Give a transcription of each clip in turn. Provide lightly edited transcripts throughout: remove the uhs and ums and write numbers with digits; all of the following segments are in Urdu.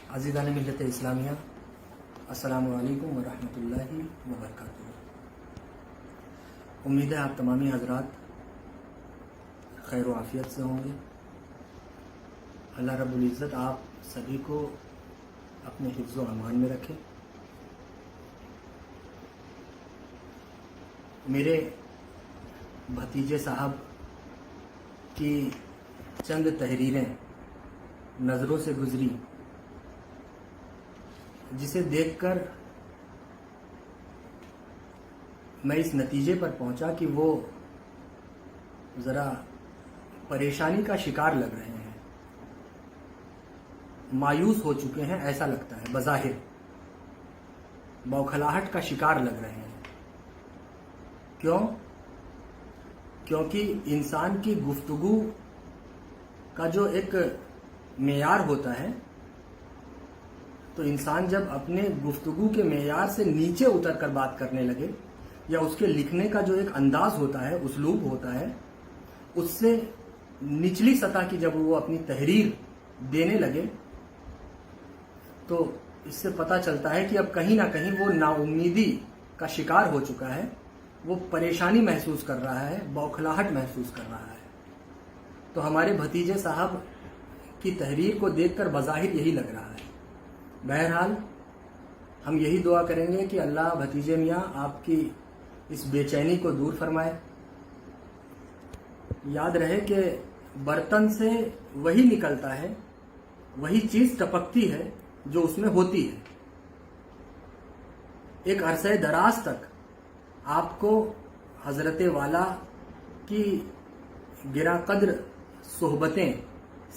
عزیزان ملت اسلامیہ، السلام علیکم ورحمۃ اللہ وبرکاتہ۔ امید ہے آپ تمامی حضرات خیر و عافیت سے ہوں گے۔ اللہ رب العزت آپ سبھی کو اپنے حفظ و امان میں رکھے۔ میرے بھتیجے صاحب کی چند تحریریں نظروں سے گزری، جسے دیکھ کر میں اس نتیجے پر پہنچا کہ وہ ذرا پریشانی کا شکار لگ رہے ہیں، مایوس ہو چکے ہیں، ایسا لگتا ہے بظاہر بوکھلاہٹ کا شکار لگ رہے ہیں۔ کیوں؟ کیونکہ انسان کی گفتگو کا جو ایک معیار ہوتا ہے، تو انسان جب اپنے گفتگو کے معیار سے نیچے اتر کر بات کرنے لگے، یا اس کے لکھنے کا جو ایک انداز ہوتا ہے، اسلوب ہوتا ہے، اس سے نچلی سطح کی جب وہ اپنی تحریر دینے لگے، تو اس سے پتہ چلتا ہے کہ اب کہیں نہ کہیں وہ نا امیدی کا شکار ہو چکا ہے، وہ پریشانی محسوس کر رہا ہے، بوکھلاہٹ محسوس کر رہا ہے۔ تو ہمارے بھتیجے صاحب کی تحریر کو دیکھ کر بظاہر یہی لگ رہا ہے۔ بہرحال ہم یہی دعا کریں گے کہ اللہ بھتیجے میاں آپ کی اس بے چینی کو دور فرمائے۔ یاد رہے کہ برتن سے وہی نکلتا ہے، وہی چیز ٹپکتی ہے جو اس میں ہوتی ہے۔ ایک عرصہ دراز تک آپ کو حضرت والا کی گراں قدر صحبتیں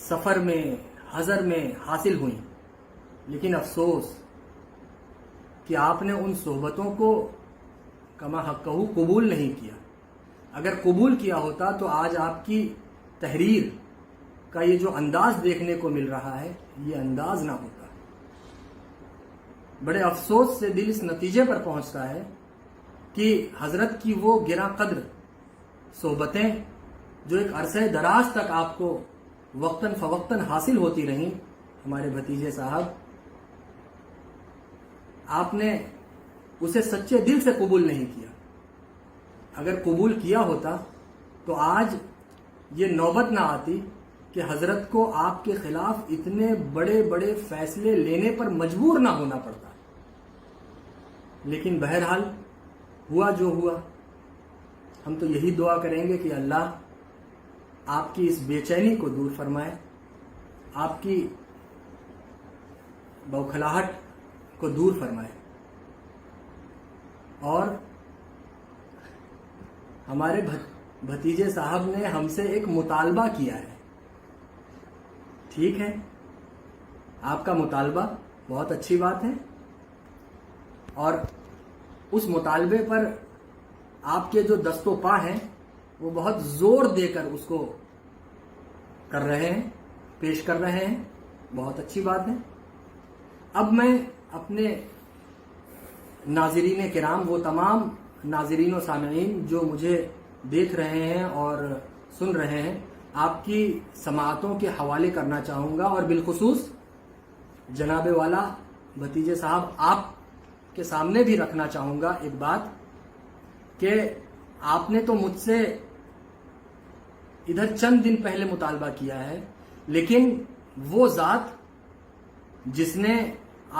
سفر میں، حضر میں حاصل ہوئیں، لیکن افسوس کہ آپ نے ان صحبتوں کو کما حقہ قبول نہیں کیا۔ اگر قبول کیا ہوتا تو آج آپ کی تحریر کا یہ جو انداز دیکھنے کو مل رہا ہے، یہ انداز نہ ہوتا۔ بڑے افسوس سے دل اس نتیجے پر پہنچتا ہے کہ حضرت کی وہ گراں قدر صحبتیں جو ایک عرصہ دراز تک آپ کو وقتاً فوقتاً حاصل ہوتی رہیں، ہمارے بھتیجے صاحب، آپ نے اسے سچے دل سے قبول نہیں کیا۔ اگر قبول کیا ہوتا تو آج یہ نوبت نہ آتی کہ حضرت کو آپ کے خلاف اتنے بڑے بڑے فیصلے لینے پر مجبور نہ ہونا پڑتا۔ لیکن بہرحال ہوا جو ہوا، ہم تو یہی دعا کریں گے کہ اللہ آپ کی اس بے چینی کو دور فرمائے، آپ کی بوکھلاہٹ کو دور فرمائے۔ اور ہمارے بھتیجے صاحب نے ہم سے ایک مطالبہ کیا ہے۔ ٹھیک ہے، آپ کا مطالبہ بہت اچھی بات ہے، اور اس مطالبے پر آپ کے جو دست و پا ہیں وہ بہت زور دے کر اس کو کر رہے ہیں، پیش کر رہے ہیں، بہت اچھی بات ہے۔ اب میں اپنے ناظرین کرام، وہ تمام ناظرین و سامعین جو مجھے دیکھ رہے ہیں اور سن رہے ہیں، آپ کی سماعتوں کے حوالے کرنا چاہوں گا، اور بالخصوص جناب والا بھتیجے صاحب آپ کے سامنے بھی رکھنا چاہوں گا ایک بات، کہ آپ نے تو مجھ سے ادھر چند دن پہلے مطالبہ کیا ہے، لیکن وہ ذات جس نے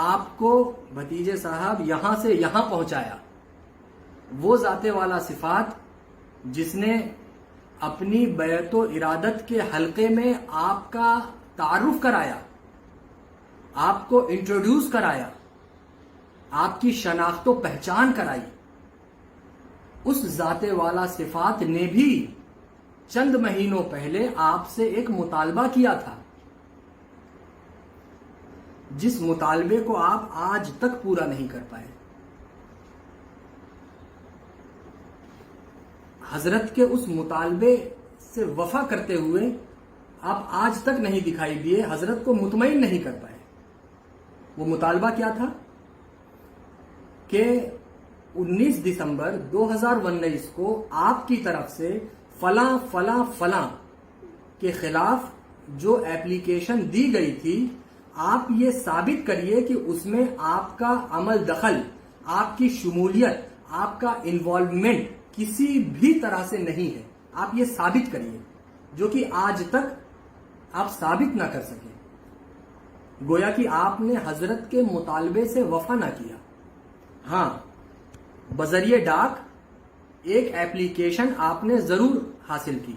آپ کو بھتیجے صاحب یہاں سے یہاں پہنچایا، وہ ذات والا صفات جس نے اپنی بیعت و ارادت کے حلقے میں آپ کا تعارف کرایا، آپ کو انٹروڈیوس کرایا، آپ کی شناخت و پہچان کرائی، اس ذات والا صفات نے بھی چند مہینوں پہلے آپ سے ایک مطالبہ کیا تھا، جس مطالبے کو آپ آج تک پورا نہیں کر پائے۔ حضرت کے اس مطالبے سے وفا کرتے ہوئے آپ آج تک نہیں دکھائی دیے، حضرت کو مطمئن نہیں کر پائے۔ وہ مطالبہ کیا تھا کہ 19 دسمبر 2019 کو آپ کی طرف سے فلاں فلاں فلاں کے خلاف جو ایپلیکیشن دی گئی تھی، آپ یہ ثابت کریے کہ اس میں آپ کا عمل دخل، آپ کی شمولیت، آپ کا انوالومنٹ کسی بھی طرح سے نہیں ہے. آپ یہ ثابت کریے، جو کہ آج تک آپ ثابت نہ کر سکے. گویا کہ آپ نے حضرت کے مطالبے سے وفا نہ کیا. ہاں، بذریعہ ڈاک ایک ایپلیکیشن آپ نے ضرور حاصل کی،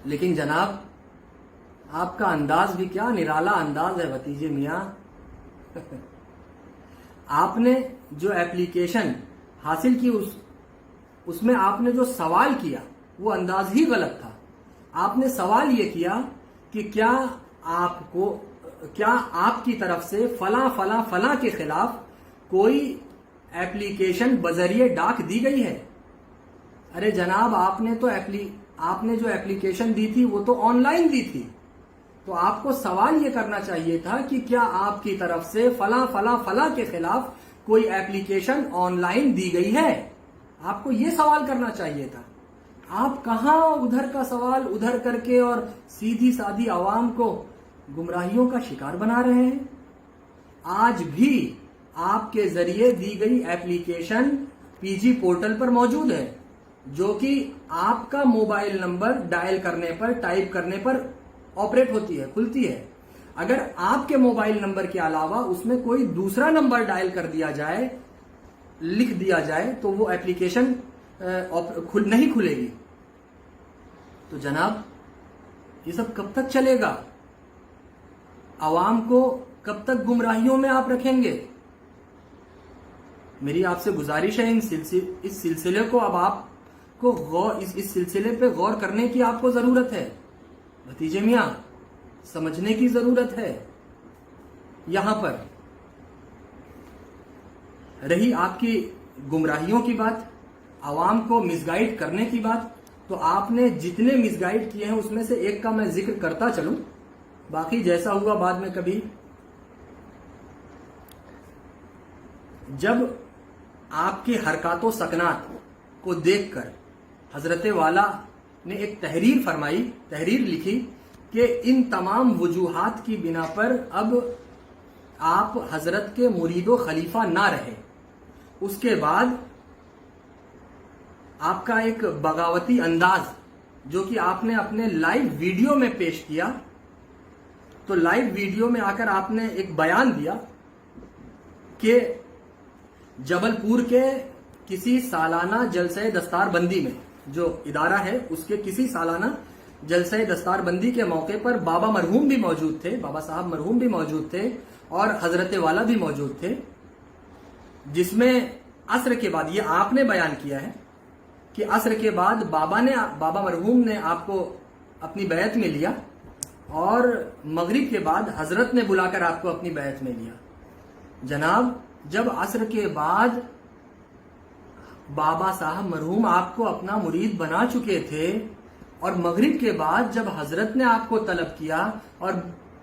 لیکن جناب آپ کا انداز بھی کیا نرالا انداز ہے بھتیجے میاں. آپ نے جو ایپلیکیشن حاصل کی اس میں آپ نے جو سوال کیا وہ انداز ہی غلط تھا. آپ نے سوال یہ کیا کہ کیا آپ کی طرف سے فلاں فلاں فلاں کے خلاف کوئی ایپلیکیشن بذریعہ ڈاک دی گئی ہے. ارے جناب آپ نے جو ایپلیکیشن دی تھی وہ تو آن لائن دی تھی. تو آپ کو سوال یہ کرنا چاہیے تھا کہ کیا آپ کی طرف سے فلاں فلاں فلاں کے خلاف کوئی ایپلیکیشن آن لائن دی گئی ہے. آپ کو یہ سوال کرنا چاہیے تھا. آپ کہاں ادھر کا سوال ادھر کر کے اور سیدھی سادھی عوام کو گمراہیوں کا شکار بنا رہے ہیں. آج بھی آپ کے ذریعے دی گئی ایپلیکیشن پی جی پورٹل پر موجود ہے، جو کہ آپ کا موبائل نمبر ڈائل کرنے پر، ٹائپ کرنے پر آپریٹ ہوتی ہے، کھلتی ہے. اگر آپ کے موبائل نمبر کے علاوہ اس میں کوئی دوسرا نمبر ڈائل کر دیا جائے، لکھ دیا جائے، تو وہ ایپلیکیشن نہیں کھلے گی. تو جناب یہ سب کب تک چلے گا؟ عوام کو کب تک گمراہیوں میں آپ رکھیں گے؟ میری آپ سے گزارش ہے اس سلسلے کو اب آپ کو اس سلسلے پہ غور کرنے کی آپ کو ضرورت ہے بھتیجے میاں، سمجھنے کی ضرورت ہے. یہاں پر رہی آپ کی گمراہیوں کی بات، عوام کو مس گائیڈ کرنے کی بات، تو آپ نے جتنے مس گائیڈ کیے ہیں اس میں سے ایک کا میں ذکر کرتا چلوں، باقی جیسا ہوا بعد میں کبھی. جب آپ کی حرکات و سکنات کو دیکھ کر حضرت والا نے ایک تحریر لکھی کہ ان تمام وجوہات کی بنا پر اب آپ حضرت کے مرید و خلیفہ نہ رہے. اس کے بعد آپ کا ایک بغاوتی انداز جو کہ آپ نے اپنے لائیو ویڈیو میں پیش کیا، تو لائیو ویڈیو میں آ کر آپ نے ایک بیان دیا کہ جبل پور کے کسی سالانہ جلسہ دستار بندی میں، جو ادارہ ہے اس کے کسی سالانہ جلسہ دستار بندی کے موقع پر بابا مرحوم بھی موجود تھے، بابا صاحب مرحوم بھی موجود تھے اور حضرت والا بھی موجود تھے، جس میں عصر کے بعد یہ آپ نے بیان کیا ہے کہ عصر کے بعد بابا مرحوم نے آپ کو اپنی بیعت میں لیا اور مغرب کے بعد حضرت نے بلا کر آپ کو اپنی بیعت میں لیا. جناب جب عصر کے بعد بابا صاحب مرحوم آپ کو اپنا مرید بنا چکے تھے اور مغرب کے بعد جب حضرت نے آپ کو طلب کیا اور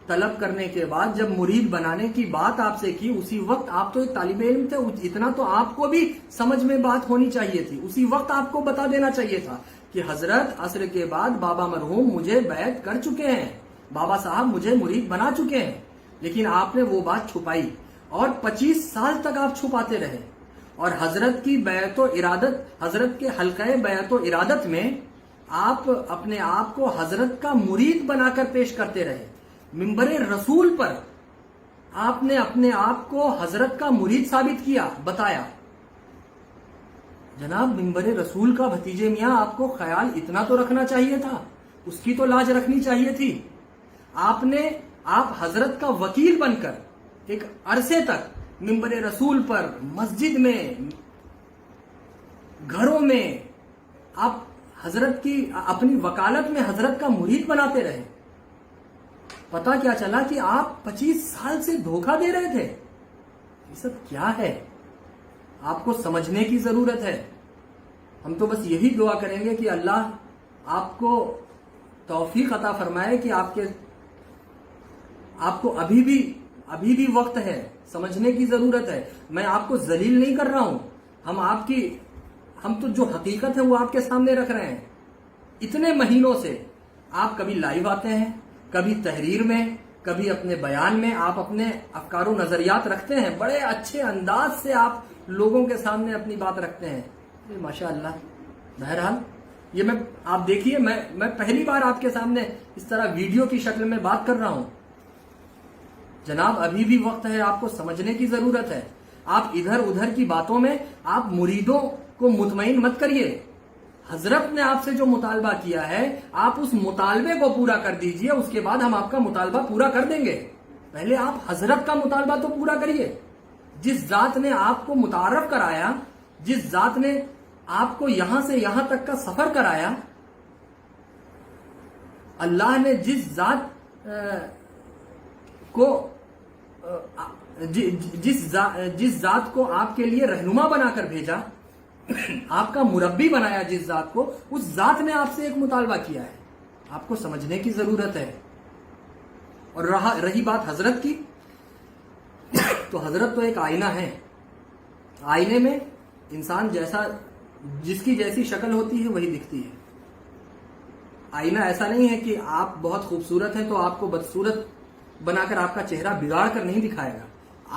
طلب کرنے کے بعد جب مرید بنانے کی بات آپ سے کی، اسی وقت آپ تو ایک طالب علم تھے، اتنا تو آپ کو بھی سمجھ میں بات ہونی چاہیے تھی. اسی وقت آپ کو بتا دینا چاہیے تھا کہ حضرت عصر کے بعد بابا مرحوم مجھے بیعت کر چکے ہیں، بابا صاحب مجھے مرید بنا چکے ہیں. لیکن آپ نے وہ بات چھپائی اور 25 سال تک آپ چھپاتے رہے اور حضرت کی بیعت و ارادت، حضرت کے حلقہ بیعت و ارادت میں آپ اپنے آپ کو حضرت کا مرید بنا کر پیش کرتے رہے. منبر رسول پر آپ نے اپنے آپ کو حضرت کا مرید ثابت کیا، بتایا. جناب منبر رسول کا بھتیجے میاں آپ کو خیال اتنا تو رکھنا چاہیے تھا، اس کی تو لاج رکھنی چاہیے تھی. آپ حضرت کا وکیل بن کر ایک عرصے تک منبر رسول پر، مسجد میں، گھروں میں آپ حضرت کی اپنی وکالت میں حضرت کا مرید بناتے رہے. پتا کیا چلا کہ آپ 25 سال سے دھوکہ دے رہے تھے. یہ سب کیا ہے آپ کو سمجھنے کی ضرورت ہے. ہم تو بس یہی دعا کریں گے کہ اللہ آپ کو توفیق عطا فرمائے کہ آپ کو ابھی بھی وقت ہے، سمجھنے کی ضرورت ہے. میں آپ کو ذلیل نہیں کر رہا ہوں، ہم تو جو حقیقت ہے وہ آپ کے سامنے رکھ رہے ہیں. اتنے مہینوں سے آپ کبھی لائیو آتے ہیں، کبھی تحریر میں، کبھی اپنے بیان میں آپ اپنے افکار و نظریات رکھتے ہیں، بڑے اچھے انداز سے آپ لوگوں کے سامنے اپنی بات رکھتے ہیں، ماشاء اللہ۔ بہرحال یہ آپ دیکھیے، میں پہلی بار آپ کے سامنے اس طرح ویڈیو کی شکل میں بات کر رہا ہوں۔ جناب ابھی بھی وقت ہے، آپ کو سمجھنے کی ضرورت ہے۔ آپ ادھر ادھر کی باتوں میں آپ مریدوں کو مطمئن مت کریے۔ حضرت نے آپ سے جو مطالبہ کیا ہے، آپ اس مطالبے کو پورا کر دیجئے، اس کے بعد ہم آپ کا مطالبہ پورا کر دیں گے۔ پہلے آپ حضرت کا مطالبہ تو پورا کریے۔ جس ذات نے آپ کو متعارف کرایا، جس ذات نے آپ کو یہاں سے یہاں تک کا سفر کرایا، اللہ نے جس ذات کو جس ذات کو آپ کے لیے رہنما بنا کر بھیجا، آپ کا مربی بنایا، جس ذات کو، اس ذات نے آپ سے ایک مطالبہ کیا ہے، آپ کو سمجھنے کی ضرورت ہے۔ اور رہی بات حضرت کی، تو حضرت تو ایک آئینہ ہے۔ آئینے میں انسان جس کی جیسی شکل ہوتی ہے وہی دکھتی ہے۔ آئینہ ایسا نہیں ہے کہ آپ بہت خوبصورت ہیں تو آپ کو بدصورت بنا کر آپ کا چہرہ بگاڑ کر نہیں دکھائے گا،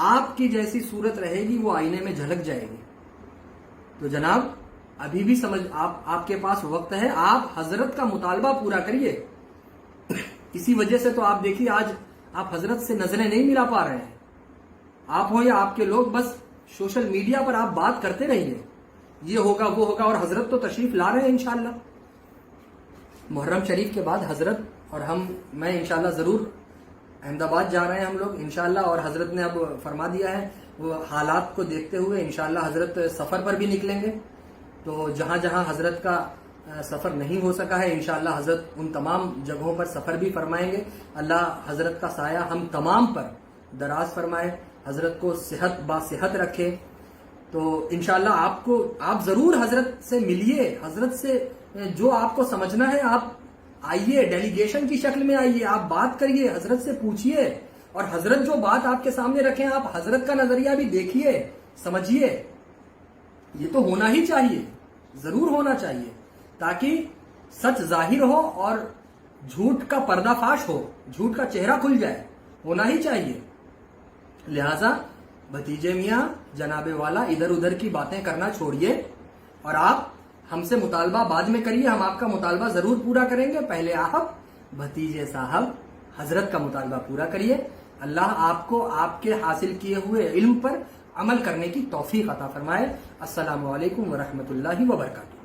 آپ کی جیسی صورت رہے گی وہ آئینے میں جھلک جائے گی۔ تو جناب ابھی بھی آپ کے پاس وقت ہے، آپ حضرت کا مطالبہ پورا کریے۔ اسی وجہ سے تو آپ دیکھیے آج آپ حضرت سے نظریں نہیں ملا پا رہے ہیں۔ آپ ہو یا آپ کے لوگ، بس سوشل میڈیا پر آپ بات کرتے رہیے، یہ ہوگا وہ ہوگا، اور حضرت تو تشریف لا رہے ہیں انشاءاللہ۔ محرم شریف کے بعد حضرت اور میں انشاءاللہ ضرور احمد آباد جا رہے ہیں ہم لوگ انشاءاللہ، اور حضرت نے اب فرما دیا ہے، وہ حالات کو دیکھتے ہوئے انشاءاللہ حضرت سفر پر بھی نکلیں گے۔ تو جہاں جہاں حضرت کا سفر نہیں ہو سکا ہے انشاءاللہ حضرت ان تمام جگہوں پر سفر بھی فرمائیں گے۔ اللہ حضرت کا سایہ ہم تمام پر دراز فرمائے، حضرت کو صحت رکھے۔ تو انشاءاللہ آپ ضرور حضرت سے ملیے، حضرت سے جو آپ کو سمجھنا ہے آپ آئیے، ڈیلیگیشن کی شکل میں آئیے، آپ بات کریے، حضرت سے پوچھیے، اور حضرت جو بات آپ کے سامنے رکھیں آپ حضرت کا نظریہ بھی دیکھیے، سمجھیے۔ یہ تو ہونا ہی چاہیے، ضرور ہونا چاہیے، تاکہ سچ ظاہر ہو اور جھوٹ کا پردہ فاش ہو، جھوٹ کا چہرہ کھل جائے، ہونا ہی چاہیے۔ لہذا بھتیجے میاں جناب والا ادھر ادھر کی باتیں کرنا چھوڑیے، اور آپ ہم سے مطالبہ بعد میں کریے، ہم آپ کا مطالبہ ضرور پورا کریں گے۔ پہلے آپ بھتیجے صاحب حضرت کا مطالبہ پورا کریے۔ اللہ آپ کو آپ کے حاصل کیے ہوئے علم پر عمل کرنے کی توفیق عطا فرمائے۔ السلام علیکم ورحمۃ اللہ وبرکاتہ۔